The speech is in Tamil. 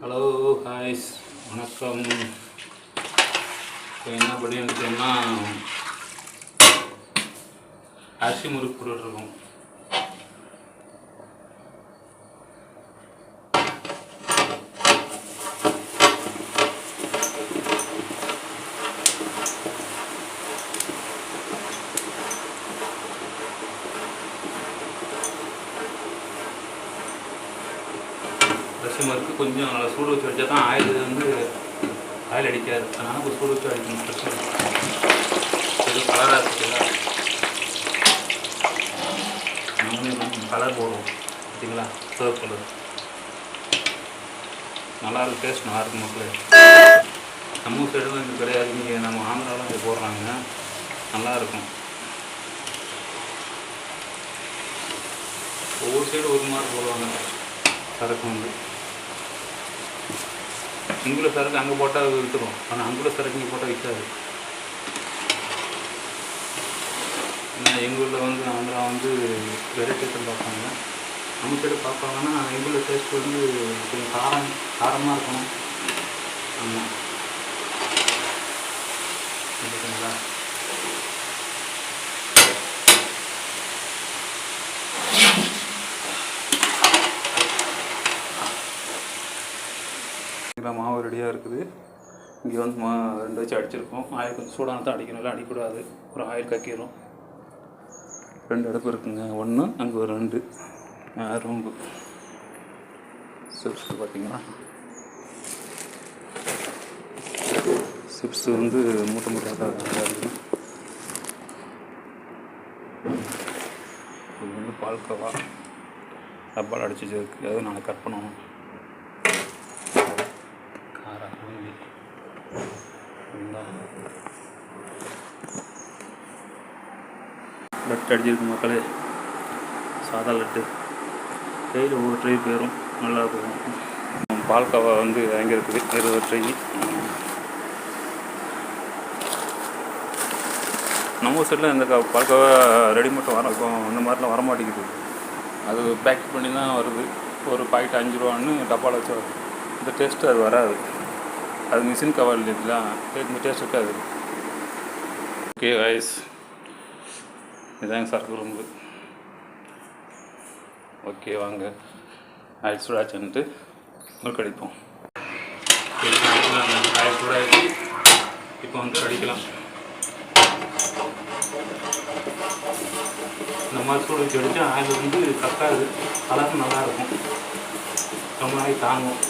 ஹலோ ஹாய்ஸ் வணக்கம். இப்போ என்ன பண்ணிட்டுருக்கோம்னா அரிசி முறுக்கு போட்டுருக்கோம். அரிசி முறுக்கு கொஞ்சம் நல்லா சூடு வச்சு வச்சா தான் ஆயில் அடிக்காது. அதனால் கொஞ்சம் சூடு வச்சு அடிக்கணும். பிரச்சனை எதுவும் கலராக இருக்குதுல்ல, நம்மளும் கலர் போடுவோம். பார்த்தீங்களா, சர்வ் கலர் நல்லாயிருக்கும். டேஸ்ட் நல்லாயிருக்கும். மக்களே, நம்ம சைடும் இது கிடையாது. இங்கே நம்ம ஆந்திராவில் இது போடுறாங்க, நல்லாயிருக்கும். ஒவ்வொரு சைடு ஒரு மாதிரி போடுவாங்க. சரக்கு வந்து இங்குள்ள சரக்கு அங்கே போட்டால் விற்றுரும், ஆனால் அங்குள்ள சரக்கு இங்கே போட்டால் விற்காது. ஏன்னா எங்கள் ஊரில் வந்து ஆந்திரா வந்து வெரைட்டிகள் பார்ப்பாங்க, நம்ம சைடு பார்ப்பாங்கன்னா எங்குள்ள டேஸ்ட் வந்து கொஞ்சம் காரமாக இருக்கணும். ஆமாம், ஓகேங்களா. மாவு ரெடியாக இருக்குது. இங்கே வந்து 2 வச்சு அடிச்சிருக்கோம். ஆயில் கொஞ்சம் சூடாக தான் அடிக்கணும், இல்லை அடிக்கூடாது, ஒரு ஆயில் கக்கிடும். 2 அடுப்பு இருக்குங்க, 1 அங்கே ஒரு 2 ரூம்பு. சிப்ஸ் பார்த்தீங்கன்னா சிப்ஸ் வந்து மூட்டை மூட்டையாக இருக்குது. இது வந்து பால்கோவா டப்பால் அடிச்சு வச்சுருக்கு, அது நாங்கள் கட் பண்ணணும். லட்டு அடிச்சிருக்கு மக்களே, சாதா லட்டு. ட்ரெயில் ஒவ்வொரு ட்ரை போயிடும், நல்லா இருக்கும். பால்கோவா வந்து அங்கே இருக்குது, 20 ட்ரை. நம்ம சைடில் இந்த பால்கோவா ரெடிமேட் இந்த மாதிரிலாம் வரமாட்டேங்குது. அது பேக்கெட் பண்ணி தான் வருது. ஒரு பாக்கெட் 5 ரூபான்னு டப்பாவில் வச்சு வருது. இந்த டேஸ்ட்டு அது வராது. அது மிஷின் கவர் இல்லைங்களா, இந்த டேஸ்ட் இருக்காது. ஓகே கைஸ், இதாங்க சரக்கு ரூம்பு. ஓகே, வாங்க ஆயில் சூடாச்சுன்ட்டு முறுக்கு அடிப்போம். ஆயில் சூடாச்சு, இப்போ வந்து அடிக்கலாம். இந்த மாதிரி சூடு வச்சு அடித்தா ஆயில் வந்து கக்காது, கலர் நல்லாயிருக்கும், ரொம்ப நாளைக்கு தாங்கும்.